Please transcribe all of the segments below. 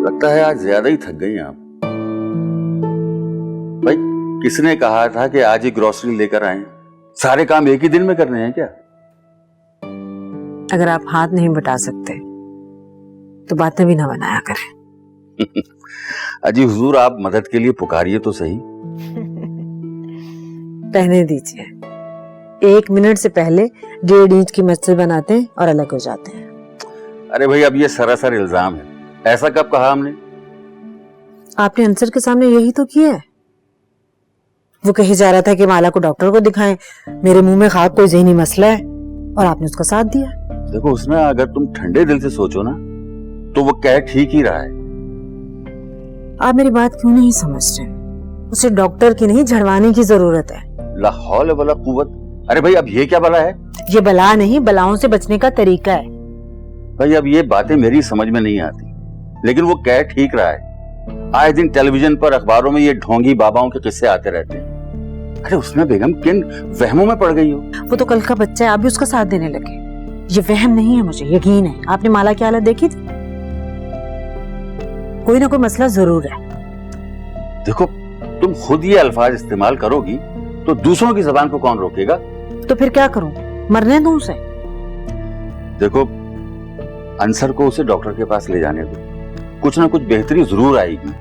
लगता है आज ज्यादा ही थक गई आप। भाई किसने कहा था कि आज ही ग्रोसरी लेकर आए? सारे काम एक ही दिन में करने हैं क्या? अगर आप हाथ नहीं बटा सकते तो बातें भी ना बनाया करें। अजी हुजूर, आप मदद के लिए पुकारिए तो सही। रहने दीजिए, 1 मिनट से पहले 1.5 इंच की मछली बनाते हैं और अलग हो जाते हैं। अरे भाई, अब ये सरासर इल्जाम है। ऐसा कब कहा हमने? आपने अंसर के सामने यही तो किया है। वो कहे जा रहा था कि माला को डॉक्टर को दिखाएं, मेरे मुंह में खाक कोई ज़हनी मसला है, और आपने उसका साथ दिया। देखो उसमें अगर तुम ठंडे दिल से सोचो ना तो वो कह ठीक ही रहा है। आप मेरी बात क्यों नहीं समझ रहे? उसे डॉक्टर की नहीं, झड़वाने की जरूरत है। ला हौल वला कुव्वत। अरे भाई, अब ये क्या बला है? ये बला नहीं, बलाओं से बचने का तरीका है। भाई अब ये बातें मेरी समझ में नहीं आती, लेकिन वो कह ठीक रहा है। आए दिन टेलीविजन पर, अखबारों में ये ढोंगी बाबाओं के किस्से आते रहते हैं। अरे उसमें बेगम किन वहमों में पड़ गई हो? वो तो कल का बच्चा है, आप भी उसका साथ देने लगे। ये वहम नहीं है, मुझे यकीन है। आपने माला की हालत देखी थी? कोई ना कोई मसला जरूर है। देखो तुम खुद ये अल्फाज इस्तेमाल करोगी तो दूसरों की जबान को कौन रोकेगा? तो फिर क्या करूं? मरने दूं उसे? देखो अंसर को उसे डॉक्टर के पास ले जाने दो, कुछ ना कुछ बेहतरी जरूर आएगी।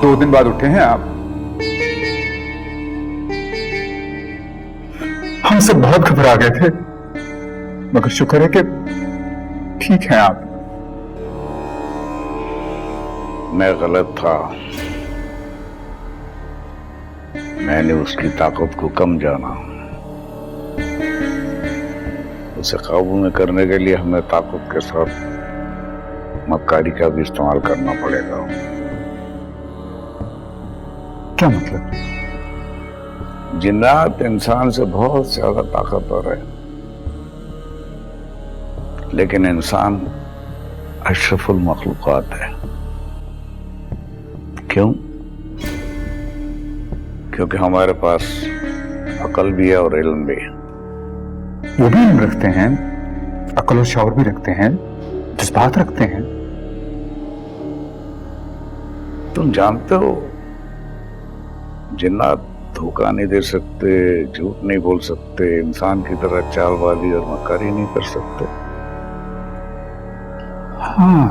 दो दिन बाद उठे हैं आप। हम सब बहुत घबरा गए थे, मगर शुक्र है कि ठीक हैं आप। मैं गलत था। मैंने उसकी ताकत को कम जाना। उसे काबू में करने के लिए हमें ताकत के साथ मक्कारी का भी इस्तेमाल करना पड़ेगा। क्या मतलब? जिन्नात इंसान से बहुत ज्यादा ताकतवर है, लेकिन इंसान अशरफुल मखलूकात है। क्यों? क्योंकि हमारे पास अकल भी है और इल्म भी। वो भी इल्म रखते हैं, अकल और शौर भी रखते हैं, जज्बात रखते हैं। तुम जानते हो जिन्नात धोखा नहीं दे सकते, झूठ नहीं बोल सकते, इंसान की तरह चालबाजी और मक्कारी नहीं कर सकते। हाँ,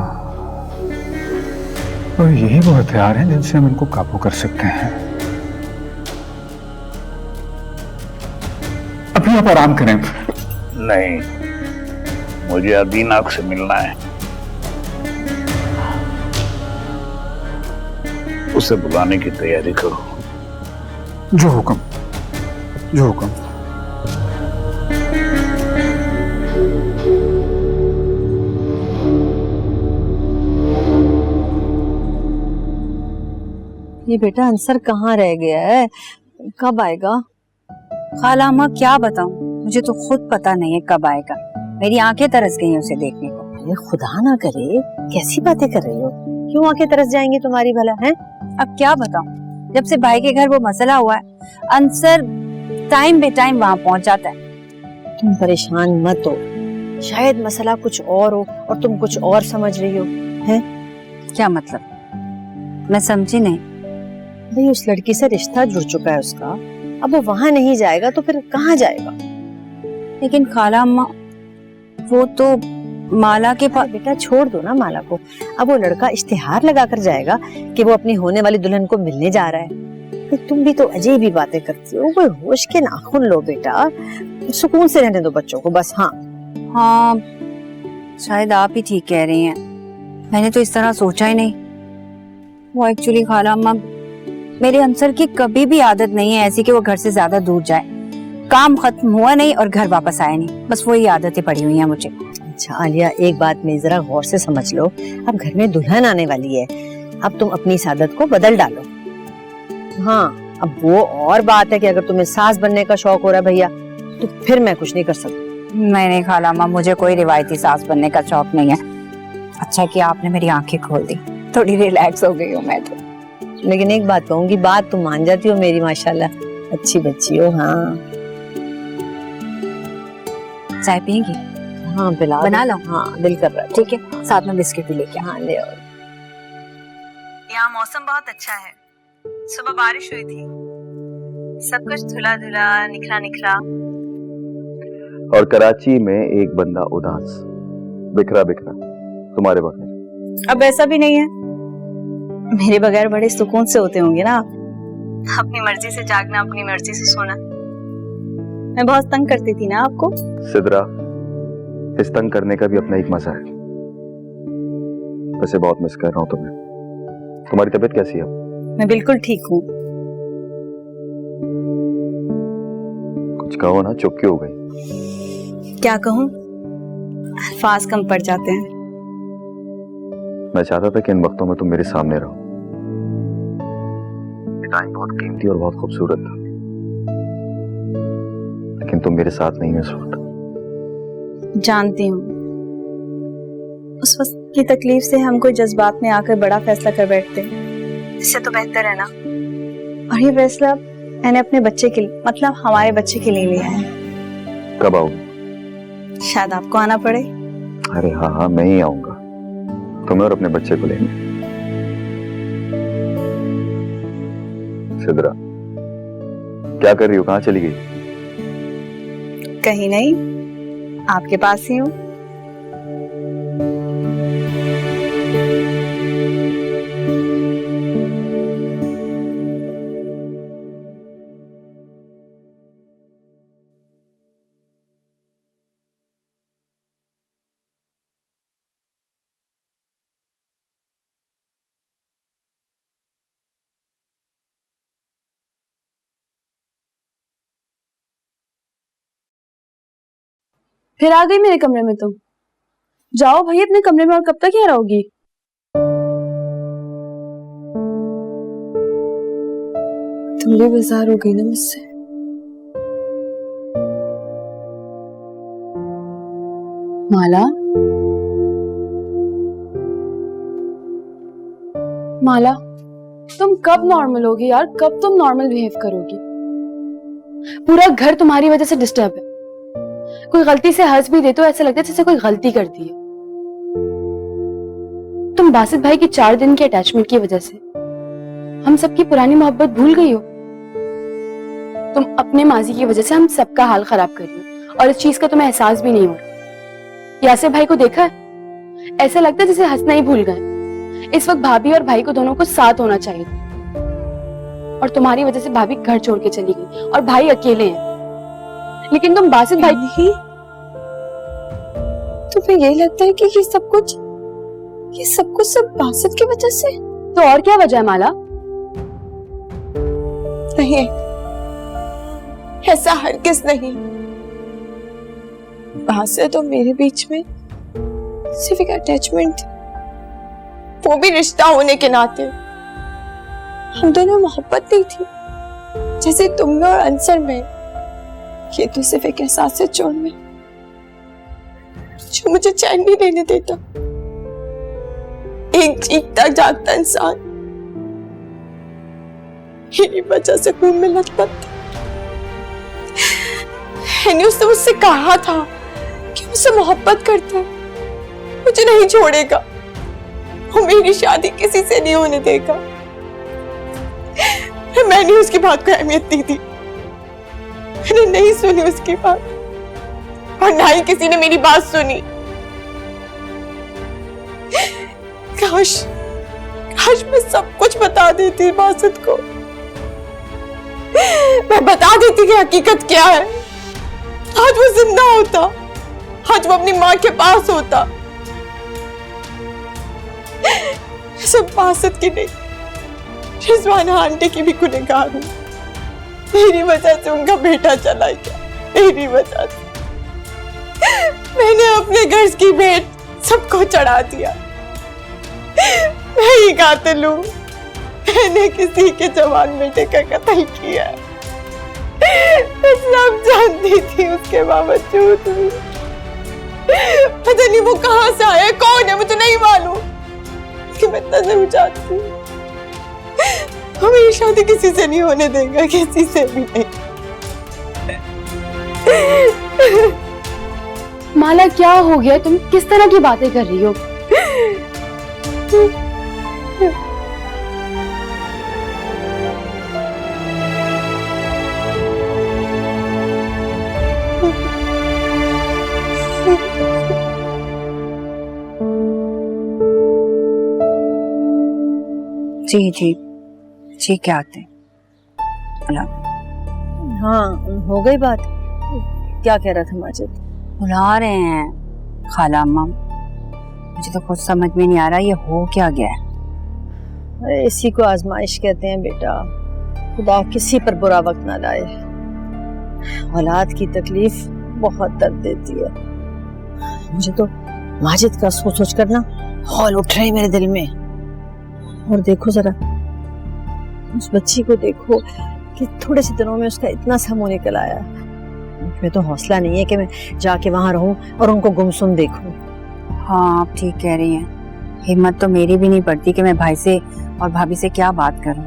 और यही वो हथियार हैं जिनसे हम इनको काबू कर सकते हैं। अभी आप आराम करें। नहीं, मुझे अदीनाक से मिलना है। उसे बुलाने की तैयारी करो। जो हुक्म, जो हुक्म। ये बेटा अंसर कहाँ रह गया है? कब आएगा? खाला अम्मा क्या बताऊं, मुझे तो खुद पता नहीं है कब आएगा। मेरी आंखें तरस गई उसे देखने को। अरे खुदा ना करे, कैसी बातें कर रही हो? क्यों आंखें तरस जाएंगी तुम्हारी भला? है अब क्या बताऊं, जब से भाई के घर वो मसला हुआ है, अंसर टाइम बेटाइम वहां पहुंच जाता है। तुम परेशान मत हो, शायद मसला कुछ और हो और तुम कुछ और समझ रही हो। हैं? क्या मतलब? मैं समझी नहीं। भाई उस लड़की से रिश्ता जुड़ चुका है उसका, अब वो वहां नहीं जाएगा तो फिर कहाँ जाएगा? लेकिन खाला अम्मा, वो तो माला के पास। बेटा छोड़ दो ना माला को, अब वो लड़का इश्तिहार लगा कर जाएगा कि वो अपनी होने वाली दुल्हन को मिलने जा रहा है। फिर तुम भी तो अजीब ही बातें करती हो। कोई होश के नाखून लो बेटा, सुकून से रहने दो बच्चों को बस। हाँ हाँ, शायद आप ही ठीक कह रही हैं, मैंने तो इस तरह सोचा ही नहीं। वो एक्चुअली खाला अम्मा, मेरे अंसर की कभी भी आदत नहीं है ऐसी कि वो घर से ज्यादा दूर जाए। काम खत्म हुआ नहीं और घर वापस आया नहीं, बस वही आदतें पड़ी हुई हैं मुझे। अच्छा आलिया, एक बात में जरा गौर से समझ लो, अब घर में दुल्हन आने वाली है, अब तुम अपनी इस आदत को बदल डालो। हाँ, अब वो और बात है कि अगर तुम्हें सास बनने का शौक हो रहा है भैया, तो फिर मैं कुछ नहीं कर सकती। नहीं खाला अम्मा, मुझे कोई रिवायती सास बनने का शौक नहीं है। अच्छा कि आपने मेरी आंखें खोल दी, थोड़ी रिलैक्स हो गई हूँ मैं तो। लेकिन एक बात कहूंगी, बात तुम मान जाती हो मेरी, माशाल्लाह अच्छी बच्ची हो। हाँ चाय पिएंगी? हाँ पिला बना लो। हाँ दिल कर रहा है। ठीक है, साथ में बिस्किट भी लेके। हाँ ले आओ। यहाँ मौसम बहुत अच्छा है, सुबह बारिश हुई थी, सब कुछ धुला धुला निखरा निखरा। और कराची में एक बंदा उदास, बिखरा बिखरा, तुम्हारे बगैर। अब ऐसा भी नहीं है, मेरे बगैर बड़े सुकून से होते होंगे ना। अपनी मर्जी से जागना, अपनी मर्जी से सोना। मैं बहुत तंग करती थी ना आपको। सिद्रा, इस तंग करने का भी अपना एक मजा है। वैसे बहुत मिस कर रहा हूँ तुम्हें। तुम्हारी तबीयत कैसी है? मैं बिल्कुल ठीक हूँ। कुछ कहो ना, चुप क्यों हो गई? क्या कहूँ, अल्फाज कम पड़ जाते हैं। मैं चाहता था कि इन वक्तों में तुम मेरे सामने रहो। ये टाइम बहुत कीमती और बहुत खूबसूरत था, लेकिन तुम मेरे साथ नहीं है इस वक्त। जानती हूँ, उस वक्त की तकलीफ से हम कोई जज्बात में आकर बड़ा फैसला कर बैठते हैं। इससे तो बेहतर है ना। और ये फैसला मैंने अपने बच्चे के लिए, मतलब हमारे बच्चे के लिए लिया है। कब आओगे? शायद आपको आना पड़े। अरे हाँ हाँ, मैं ही आऊंगा तुम्हें और अपने बच्चे को लेने। सिद्रा, क्या कर रही हो? कहाँ चली गई? कहीं नहीं, आपके पास ही हूँ। फिर आ गई मेरे कमरे में तुम? जाओ भाई अपने कमरे में, और कब तक यहाँ रहोगी? तुम भी बेजार हो गई ना मुझसे। माला, माला, तुम कब नॉर्मल होगी यार? कब तुम नॉर्मल बिहेव करोगी? पूरा घर तुम्हारी वजह से डिस्टर्ब है। कोई गलती से हंस भी दे तो ऐसा लगता है जैसे कोई गलती कर दी है। तुम बासित भाई की 4 दिन की अटैचमेंट की वजह से हम सबकी पुरानी मोहब्बत भूल गई हो। तुम अपने माजी की वजह से हम सबका हाल खराब कर रही हो और इस चीज का तुम्हें एहसास भी नहीं हो रहा। यासिर भाई को देखा है? ऐसा लगता है जैसे हंसना ही भूल गए। इस वक्त भाभी और भाई को दोनों को साथ होना चाहिए था, और तुम्हारी वजह से भाभी घर छोड़ के चली गई और भाई अकेले हैं। लेकिन तुम बासित भाई नहीं, तुम्हें यही लगता है कि ये सब कुछ सब बासित की वजह से? तो और क्या वजह है माला? नहीं, ऐसा हरगिज़ नहीं। बासित और मेरे बीच में सिर्फ एक अटैचमेंट थी, वो भी रिश्ता होने के नाते। हम दोनों मोहब्बत नहीं थी जैसे तुम में और अंसर में। ये तो सिर्फ एक एहसास से जोड़ में जो मुझे चैन नहीं लेने देता। एक जीता जागता इंसान मेरी वजह से खून में लथपथ था। मैंने उससे मुझसे कहा था कि मुझसे मोहब्बत करता है, मुझे नहीं छोड़ेगा, वो मेरी शादी किसी से नहीं होने देगा। मैंने उसकी बात को अहमियत दी थी, मैंने नहीं सुनी उसकी बात, और ना ही किसी ने मेरी बात सुनी। काश मैं सब कुछ बता देती बासित को, मैं बता देती कि हकीकत क्या है। आज वो जिंदा होता, आज वो अपनी माँ के पास होता। सब बासित की नहीं, रिजवाना आंटी की भी गुनहगार हूँ। मेरी वजह से उनका बेटा चला गया, मेरी वजह से। मैंने अपने घर की भेंट सबको चढ़ा दिया। मैं ही कातिल हूँ, मैंने किसी के जवान बेटे का कत्ल किया। मैं सब जानती थी, उसके बावजूद भी पता नहीं वो कहाँ से आया, कौन है, मुझे नहीं मालूम, कि मैं इतना जरूर जानती हूँ हमें शादी किसी से नहीं होने देगा, किसी से भी नहीं। माला क्या हो गया, तुम किस तरह की बातें कर रही हो? जी जी जी, क्या आते हैं? हाँ, हो गई बात। क्या कह रहा था माजिद? बुला रहे हैं खाला अम्मा, मुझे तो खुद समझ में नहीं आ रहा ये हो क्या गया है। अरे इसी को आजमाइश कहते हैं बेटा, खुदा किसी पर बुरा वक्त ना लाए। औलाद की तकलीफ बहुत दर्द देती है। मुझे तो माजिद का सोच सोच कर ना हौल उठ रहे मेरे दिल में। और देखो जरा उस बच्ची को, देखो कि थोड़े से दिनों में उसका इतना सा मुंह निकल आया। मुझमें तो हौसला नहीं है कि मैं जाके वहां रहूं और उनको गुमसुम देखूं। हाँ, आप ठीक कह रही हैं। हिम्मत तो मेरी भी नहीं पड़ती कि मैं भाई से और भाभी से क्या बात करूं।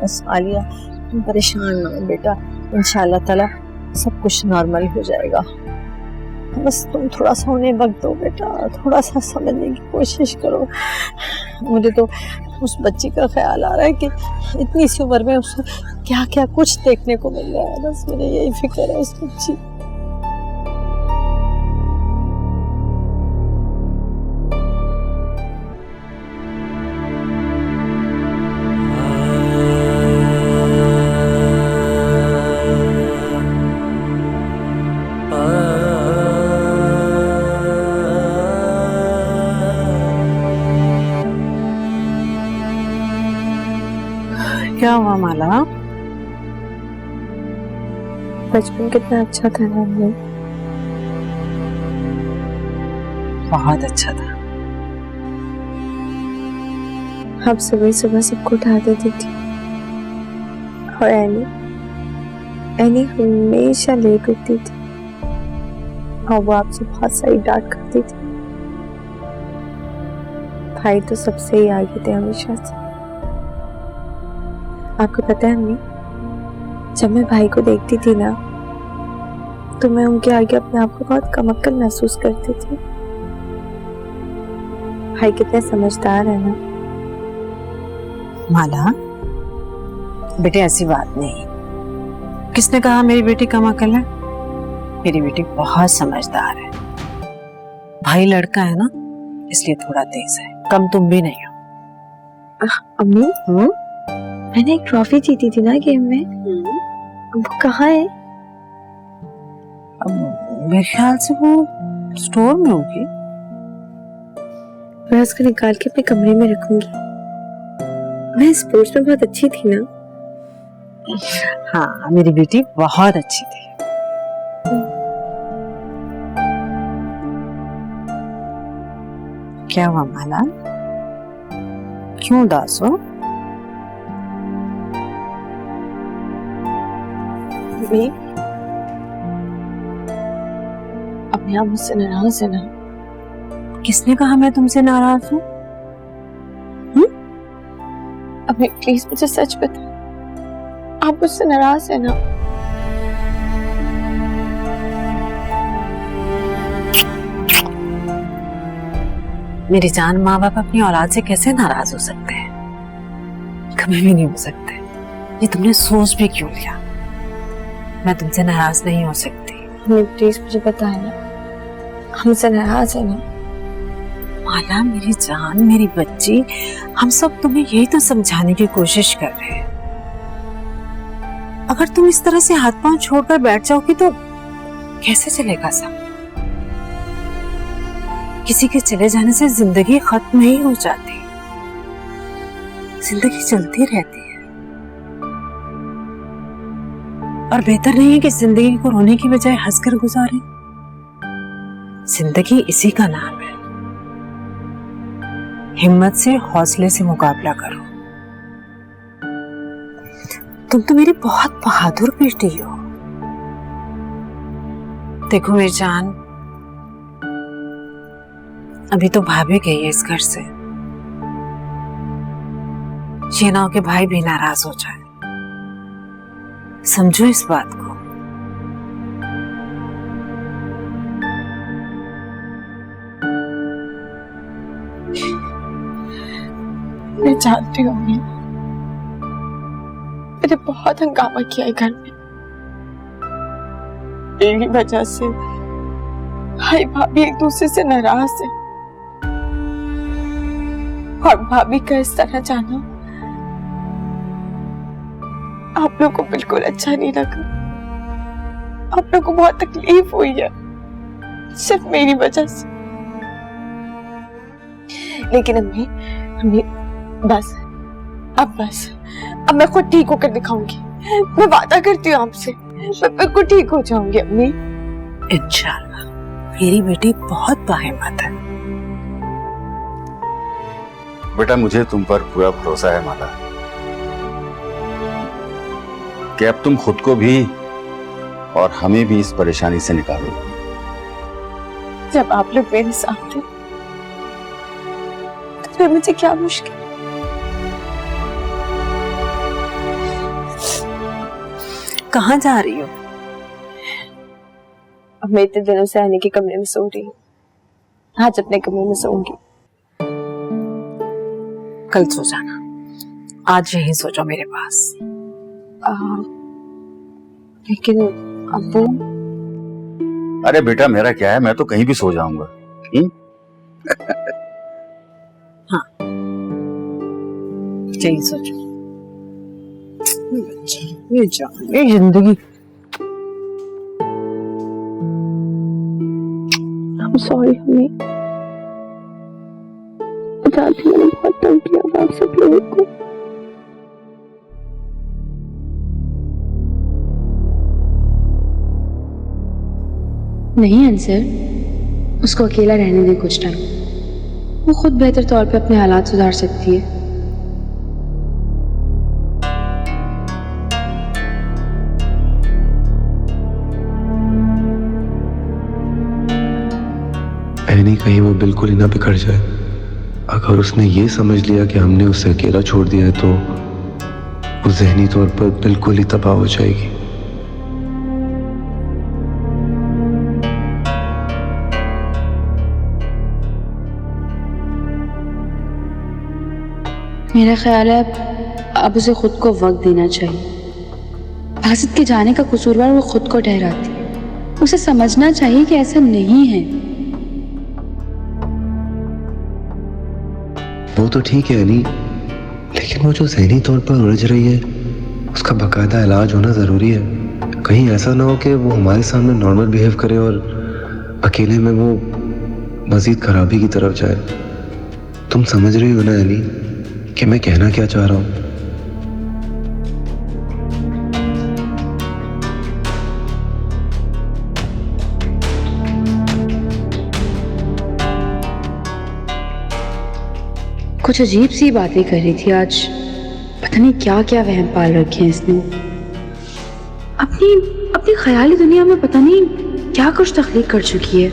बस आलिया, तुम परेशान ना हो बेटा, इंशाल्लाह ताला सब कुछ नॉर्मल हो जाएगा। बस तुम थोड़ा सा उन्हें वक्त दो बेटा, थोड़ा सा समझने की कोशिश करो। मुझे तो उस बच्ची का ख्याल आ रहा है कि इतनी सी उम्र में उसको क्या क्या कुछ देखने को मिल रहा है। बस मुझे यही फिक्र है उस बच्ची। क्या हुआ माला? बचपन कितना अच्छा था ना अम्मी। बहुत अच्छा था। आप सुबह सुबह सबको उठा देती थी, और एनी हमेशा लेट उठती थी, और वो आपसे बहुत सारी डांट खाती थी। भाई तो सबसे ही आगे थे हमेशा से। आपको पता है अम्मी, जब मैं भाई को देखती थी ना, तो मैं उनके आगे अपने आप को बहुत कमअक्कल महसूस करती थी। भाई कितने समझदार है ना। माला बेटे, ऐसी बात नहीं। किसने कहा मेरी बेटी कम अकल है? मेरी बेटी बहुत समझदार है। भाई लड़का है ना, इसलिए थोड़ा तेज है, कम तुम भी नहीं हो। अम्मी, मैंने एक ट्रॉफी जीती थी ना गेम में, वो कहाँ है? मेरे ख्याल से वो स्टोर में होगी। मैं उसको निकाल के अपने कमरे में रखूंगी। मैं स्पोर्ट्स में बहुत अच्छी थी ना। हाँ, मेरी बेटी बहुत अच्छी थी। क्या हुआ माला, क्यों उदास हो? अपने आप मुझसे नाराज है ना? किसने कहा मैं तुमसे नाराज हूँ? अभी प्लीज मुझे सच बता, आप मुझसे नाराज है ना? मेरी जान, माँ बाप अपनी औलाद से कैसे नाराज हो सकते हैं? कभी भी नहीं हो सकते। ये तुमने सोच भी क्यों लिया? मैं तुमसे नाराज नहीं हो सकती। प्लीज मुझे बताए ना, हमसे नाराज है ना? माला मेरी जान, मेरी बच्ची, हम सब तुम्हें यही तो समझाने की कोशिश कर रहे हैं। अगर तुम इस तरह से हाथ पांव छोड़कर बैठ जाओगी तो कैसे चलेगा सब? किसी के चले जाने से जिंदगी खत्म नहीं हो जाती, जिंदगी चलती रहती है। और बेहतर नहीं है कि जिंदगी को रोने की बजाय हंसकर गुजारें? जिंदगी इसी का नाम है। हिम्मत से, हौसले से मुकाबला करो। तुम तो मेरी बहुत बहादुर बेटी हो। देखो मेरी जान, अभी तो भाभी गई है इस घर से। ये ना हो कि भाई भी नाराज हो जाए। समझो इस बात को। मैं जानती हूँ मैंने बहुत हंगामा किया है घर में। मेरी वजह से भाई भाभी एक दूसरे से नाराज है, और भाभी का इस तरह जाना आप लोगों को बिल्कुल अच्छा नहीं लगा। आप लोगों को बहुत तकलीफ हुई है सिर्फ मेरी वजह से। लेकिन अम्मी बस, अब मैं खुद ठीक होकर दिखाऊंगी। मैं वादा करती हूँ आपसे, मैं बिल्कुल ठीक हो जाऊंगी अम्मी। इंशाल्लाह। मेरी बेटी बहुत बाहिम्मत है। बेटा, मुझे तुम पर पूरा भरोसा है माला, कि अब तुम खुद को भी और हमें भी इस परेशानी से निकालो। जब आप लोग मेरे साथ थे तो फिर मुझे क्या मुश्किल? कहाँ जा रही हो? अब मैं इतने दिनों से आने के कमरे में सो रही हूँ, आज अपने कमरे में सोऊंगी। कल सो जाना, आज यहीं सो जाओ मेरे पास। लेकिन अब्बू। अरे बेटा, मेरा क्या है, मैं तो कहीं भी सो जाऊंगा। हाँ, यहीं सो जाओ। ये जिंदगी। I'm sorry अम्मी, जानती मैंने बहुत तंग किया आप सब लोगों को। नहीं अंसर, उसको अकेला रहने दे कुछ टाइम। वो खुद बेहतर तौर पे अपने हालात सुधार सकती है। नहीं, कहीं वो बिल्कुल ही ना बिखर जाए। अगर उसने ये समझ लिया कि हमने उसे अकेला छोड़ दिया है तो वो ज़हनी तौर पर बिल्कुल ही तबाह हो जाएगी। मेरा ख्याल है अब उसे खुद को वक्त देना चाहिए। बासित के जाने का कसूरवार वो खुद को ठहराती है। उसे समझना चाहिए कि ऐसा नहीं है। वो तो ठीक है अली, लेकिन वो जो ज़हनी तौर पर उलझ रही है उसका बाकायदा इलाज होना ज़रूरी है। कहीं ऐसा ना हो कि वो हमारे सामने नॉर्मल बिहेव करे और अकेले में वो मज़ीद खराबी की तरफ जाए। तुम समझ रही हो ना अली कि मैं कहना क्या चाह रहा हूँ? कुछ अजीब सी बातें कर रही थी आज। पता नहीं क्या क्या वहम पाल रखे हैं इसने। अपनी ख्याली दुनिया में पता नहीं क्या कुछ तख्लीक कर चुकी है।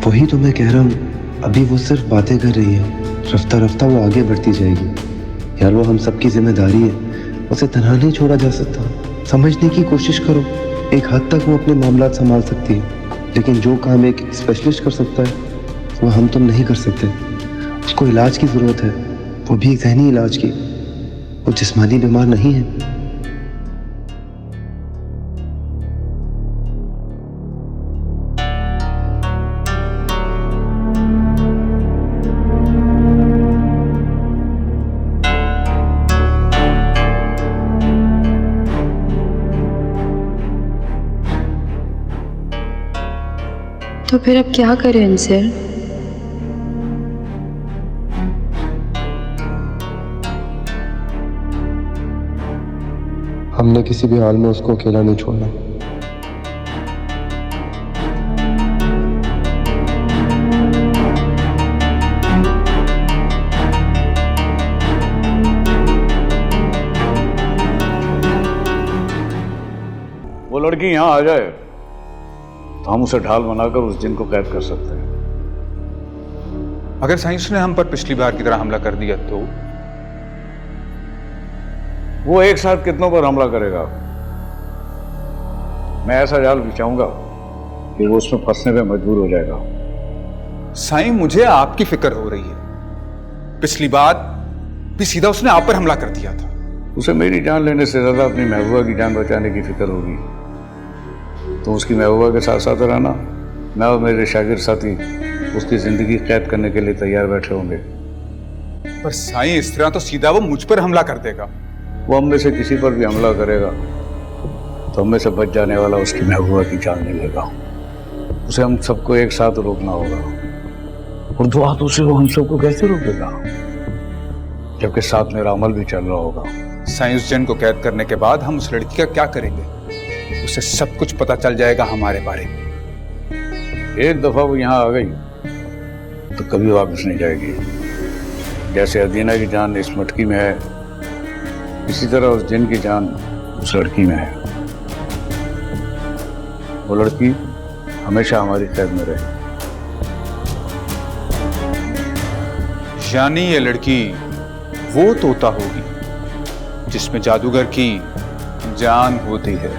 वही तो मैं कह रहा हूँ, अभी वो सिर्फ बातें कर रही है, रफ्ता रफ्ता वो आगे बढ़ती जाएगी। यार वो हम सबकी जिम्मेदारी है, उसे तन्हा नहीं छोड़ा जा सकता। समझने की कोशिश करो। एक हद तक वो अपने मामला संभाल सकती है, लेकिन जो काम एक स्पेशलिस्ट कर सकता है वो हम तुम नहीं कर सकते। उसको इलाज की जरूरत है, वो भी एक ज़हनी इलाज की। वो जिस्मानी बीमार नहीं है। तो फिर अब क्या करें अंसर? हमने किसी भी हाल में उसको अकेला नहीं छोड़ना। वो लड़की यहाँ आ जाए तो हम उसे ढाल बनाकर उस जिन को कैद कर सकते हैं। अगर साइंस ने हम पर पिछली बार की तरह हमला कर दिया तो? वो एक साथ कितनों पर हमला करेगा? मैं ऐसा जाल बिछाऊंगा कि वो उसमें फंसने पे मजबूर हो जाएगा। साईं, मुझे आपकी फिक्र हो रही है। पिछली बार भी सीधा उसने आप पर हमला कर दिया था। उसे मेरी जान लेने से ज्यादा अपनी महबूबा की जान बचाने की फिक्र होगी। तो उसकी महबूबा के साथ साथ रहना, मैं और मेरे शागिर्द साथी उसकी जिंदगी कैद करने के लिए तैयार बैठे होंगे। पर साईं, इस तरह तो सीधा वो मुझ पर हमला कर देगा। वो हम में से किसी पर भी हमला करेगा तो हम में से बच जाने वाला उसकी महबूबा की जान नहीं लेगा। उसे हम सबको एक साथ रोकना होगा। और दो हाथों से वो हम सबको कैसे रोकेगा जबकि साथ मेरा अमल भी चल रहा होगा? साईं, उस जन को कैद करने के बाद हम उस लड़की का क्या करेंगे? उसे सब कुछ पता चल जाएगा हमारे बारे में। एक दफा वो यहाँ आ गई तो कभी वापस नहीं जाएगी। जैसे अदीना की जान इस मटकी में है, इसी तरह उस जिन की जान उस लड़की में है। वो लड़की हमेशा हमारी कैद में रहे। यानी ये लड़की वो तोता होगी जिसमें जादूगर की जान होती है।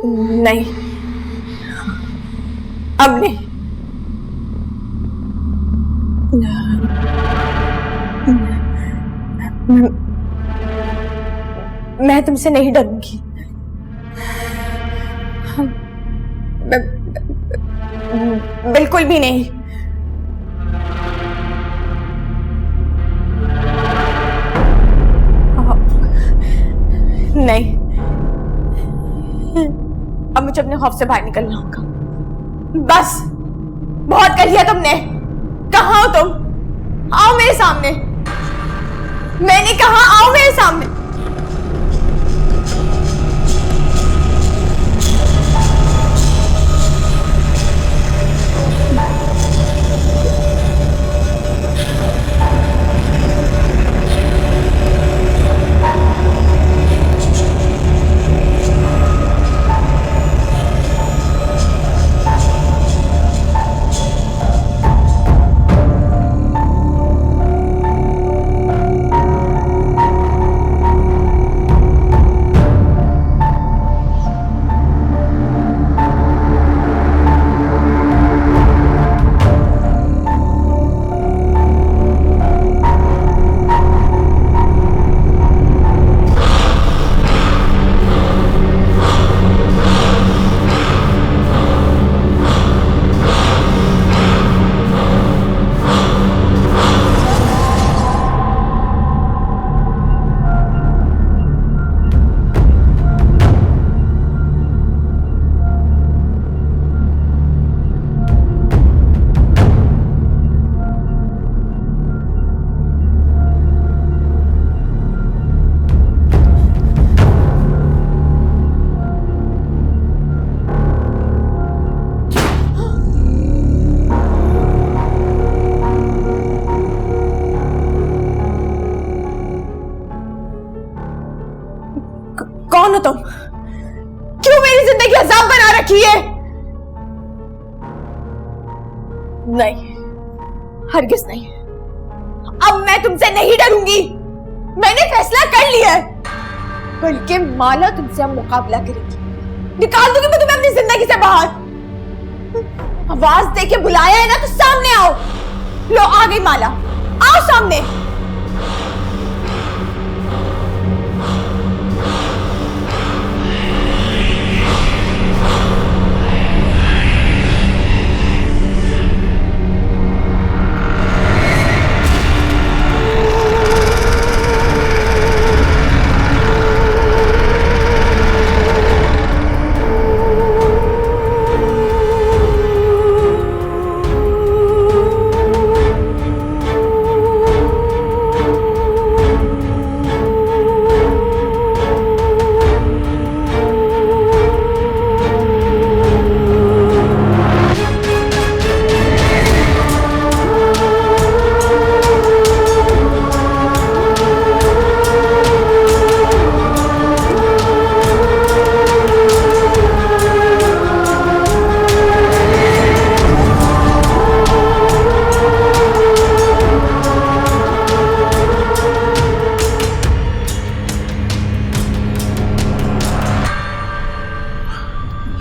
नहीं, अब नहीं। मैं तुमसे नहीं डरूंगी। बिल्कुल भी नहीं। नहीं, अब मुझे अपने खौफ से बाहर निकलना होगा। बस बहुत कर लिया तुमने। कहाँ हो तुम? आओ मेरे सामने। मैंने कहा आओ मेरे सामने। कौन हो तुम? क्यों मेरी जिंदगी अजाब बना रखी है? नहीं, हरगिज नहीं। अब मैं तुमसे नहीं डरूंगी। मैंने फैसला कर लिया है। बल्कि माला तुमसे अब मुकाबला करेगी। निकाल दूंगी मैं तुम्हें अपनी जिंदगी से बाहर। आवाज देके बुलाया है ना, तो सामने आओ। लो आ गई माला, आओ सामने।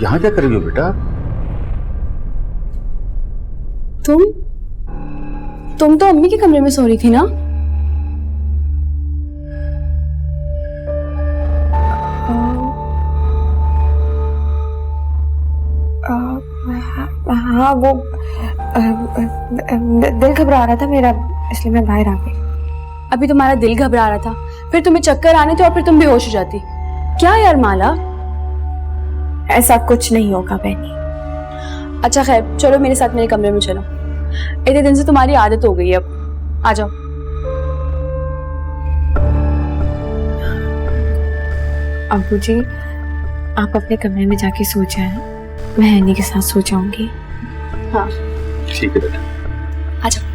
यहाँ क्या कर रही हो बेटा? तुम तो अम्मी के कमरे में सो रही थी ना? हाँ, वो दिल घबरा रहा था मेरा, इसलिए मैं बाहर आ गई। अभी तुम्हारा दिल घबरा रहा था, फिर तुम्हें चक्कर आने थे और फिर तुम बेहोश हो जाती। क्या यार माला? ऐसा कुछ नहीं होगा बहनी। अच्छा खैर, चलो मेरे साथ मेरे कमरे में चलो। इतने दिन से तुम्हारी आदत हो गई है, अब आ जाओ। अब्बू जी, आप अपने कमरे में जाके सो जाएं, मैं हनी के साथ सो जाऊंगी। हाँ ठीक है बेटा, आ जाओ।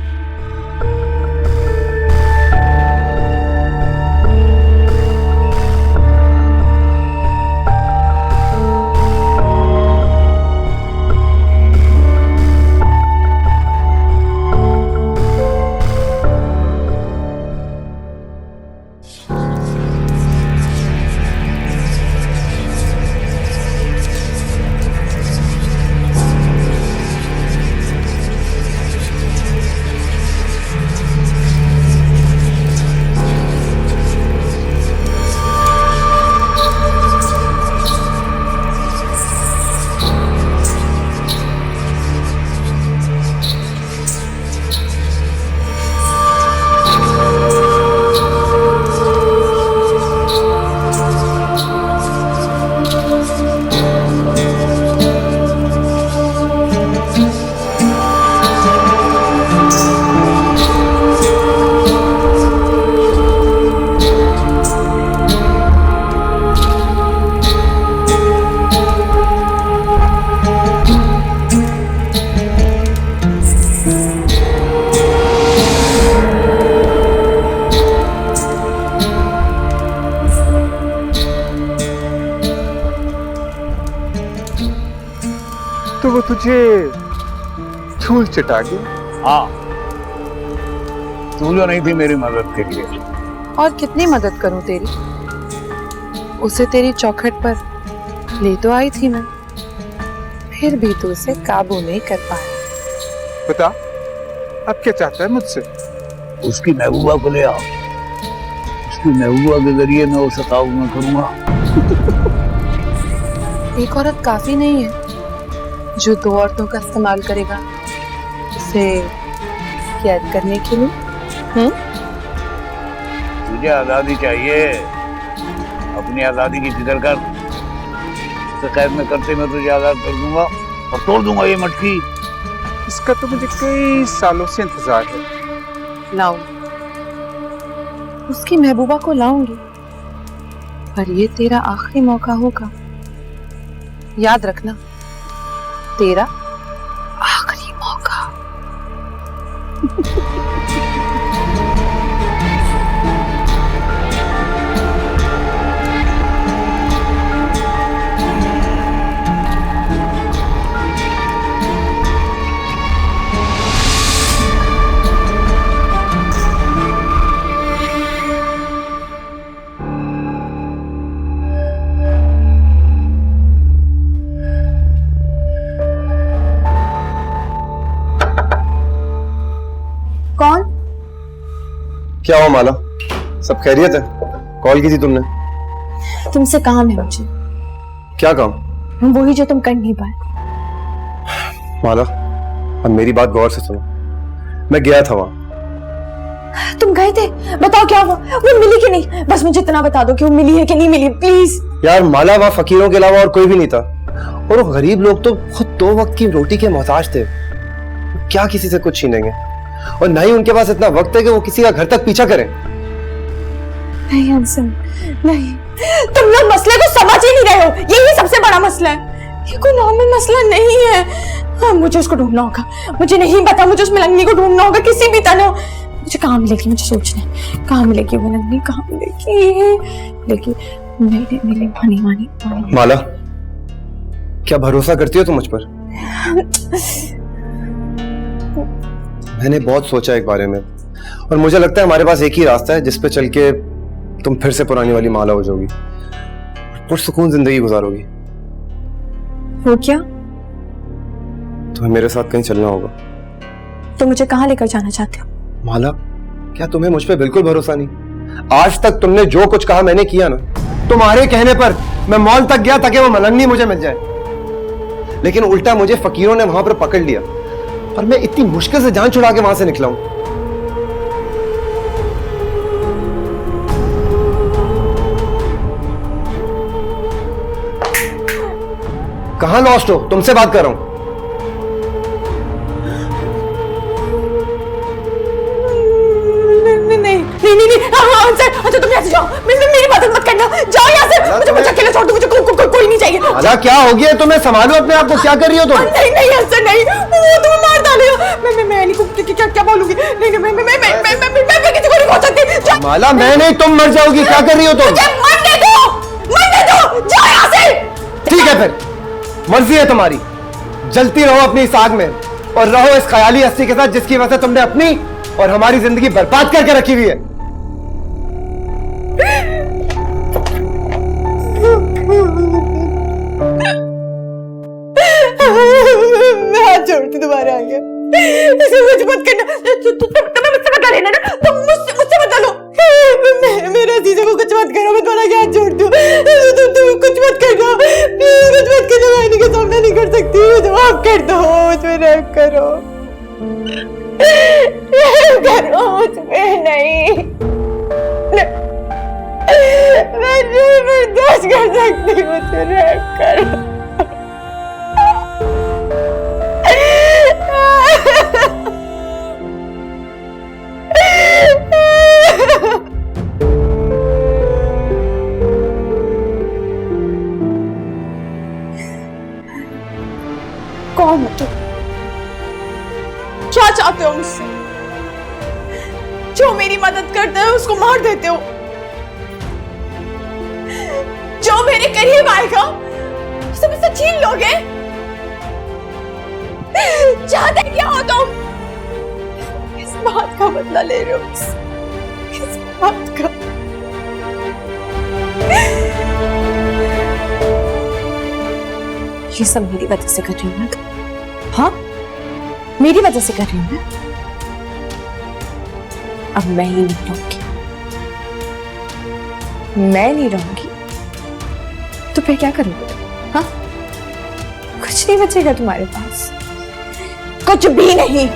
तो वो तुझे धूल चटा गया। हाँ, तू जो नहीं थी मेरी मदद के लिए। और कितनी मदद करूं तेरी? उसे तेरी चौखट पर ले तो आई थी मैं, फिर भी तू उसे काबू नहीं कर पाया। बता, अब क्या चाहता है मुझसे? उसकी महबूबा को ले आओ, उसकी महबूबा के जरिए मैं उसे काबू में करूंगा। एक औरत काफी नहीं है जो दो औरतों का इस्तेमाल करेगा उसे कैद करने के लिए। तुझे आजादी चाहिए, अपनी आजादी की फिक्र कर। उसे कैद में करते मैं तुझे आजाद कर दूंगा और तोड़ दूंगा ये मटकी। इसका तो मुझे कई सालों से इंतजार है। लाऊंगी, उसकी महबूबा को लाऊंगी, पर ये तेरा आखिरी मौका होगा। याद रखना, तेरा आखिरी मौका। कौन? क्या हुआ माला, सब खैरियत है? कॉल की थी तुमने? तुमसे काम है मुझे, क्या काम? वही जो तुम कर नहीं पाए। माला, अब मेरी बात गौर से सुनो। मैं गया था वहां। तुम गए थे? बताओ क्या हुआ? वो मिली कि नहीं? बस मुझे इतना बता दो कि वो मिली है कि नहीं मिली, प्लीज। यार माला, वहां फकीरों के अलावा और कोई भी नहीं था, और वो गरीब लोग तो खुद 2 वक्त की रोटी के मोहताज थे। क्या किसी से कुछ छीनेंगे? और ना ही उनके पास इतना वक्त है कि वो किसी का घर तक पीछा करें। नहीं अंसम, नहीं, तुम लोग मसले को समझ ही नहीं रहे हो। यही सबसे बड़ा मसला है। ये कोई नॉर्मल मसला नहीं है। हाँ, मुझे उसको ढूंढना होगा। मुझे नहीं पता, मुझे उस मलंगनी को ढूंढना होगा किसी भी तरह। मुझे कहाँ मिलेगी? मुझे सोचना है कहाँ मिलेगी वो मलंगनी, कहाँ मिलेगी? मेरे मिले मानी। माला, क्या भरोसा करती हो तुम मुझ पर? मैंने बहुत सोचा एक बारे में, और मुझे लगता है हमारे पास एक ही रास्ता है जिस पे चल के तुम फिर से पुरानी वाली माला हो जाओगी, पुरसुकून जिंदगी गुजारोगी। वो क्या? तुम्हें मेरे साथ कहीं चलना होगा। तो मुझे कहाँ लेकर जाना चाहते हो? माला, क्या तुम्हें मुझ पे बिल्कुल भरोसा नहीं? आज तक तुमने जो कुछ कहा मैंने किया ना। तुम्हारे कहने पर मैं मॉल तक गया ताकि वो मलंगनी मुझे मिल जाए, लेकिन उल्टा मुझे फकीरों ने वहां पर पकड़ लिया, और मैं इतनी मुश्किल से जान छुड़ा के वहां से निकला हूं। कहां लॉस्ट हो? तुमसे बात कर रहा हूं। नहीं। अच्छा तुम यहाँ से जाओ, मेरी मदद मत करना। जाओ यहाँ से, मुझे अकेले छोड़ दो। मुझे कोई नहीं चाहिए। माला, क्या हो गया? तुम्हें संभालो अपने आप को। क्या कर रही हो तुम? नहीं ऐसा नहीं, वो तुम्हें मार डालेगा। मैं नहीं, क्या बोलूंगी? नहीं, मैं किसी को नहीं बोल सकती। माला, मैं नहीं, तुम मर जाओगी। क्या कर रही हो तुम? मरने दो, जाओ यहाँ से। ठीक है, फिर मर्जी है तुम्हारी। जलती रहो अपनी इस आग में, और रहो इस ख्याली हस्ती के साथ जिसकी वजह से तुमने अपनी और हमारी जिंदगी बर्बाद करके रखी हुई है। मैं हाथ जोड़ती तुम्हारे आगे, इसे मुझे मत करना। तुम्हें मुझसे बदला लेना ना, तुम मुझसे बदला लो। मेरा जीजा को कुछ मत करो, मैं तुम्हारा हाथ जोड़ती हूँ। तुम कुछ मत करना, कुछ मत करना। मैं इनके सामना नहीं कर सकती। मुझे माफ कर दो, मुझमें रहम करो। मुझमें नहीं, मैं बर्दाश्त कर सकती। मुझे रहम करो। कौन हो तुम? क्या चाहते हो मुझसे? जो मेरी मदद करता है उसको मार देते हो, जो मेरे करीब आएगा उसे मुझसे छीन लोगे। चाहते क्या हो तुम? किस बात का बदला ले रहे हो? किस बात का? ये सब मेरी वजह से कर रही हूँ ना? हाँ, मेरी वजह से कर रही हूँ ना? अब मैं ही नहीं रहूंगी। मैं नहीं रहूंगी तो फिर क्या करोगे तुम? हाँ, कुछ नहीं बचेगा तुम्हारे पास, कुछ भी नहीं।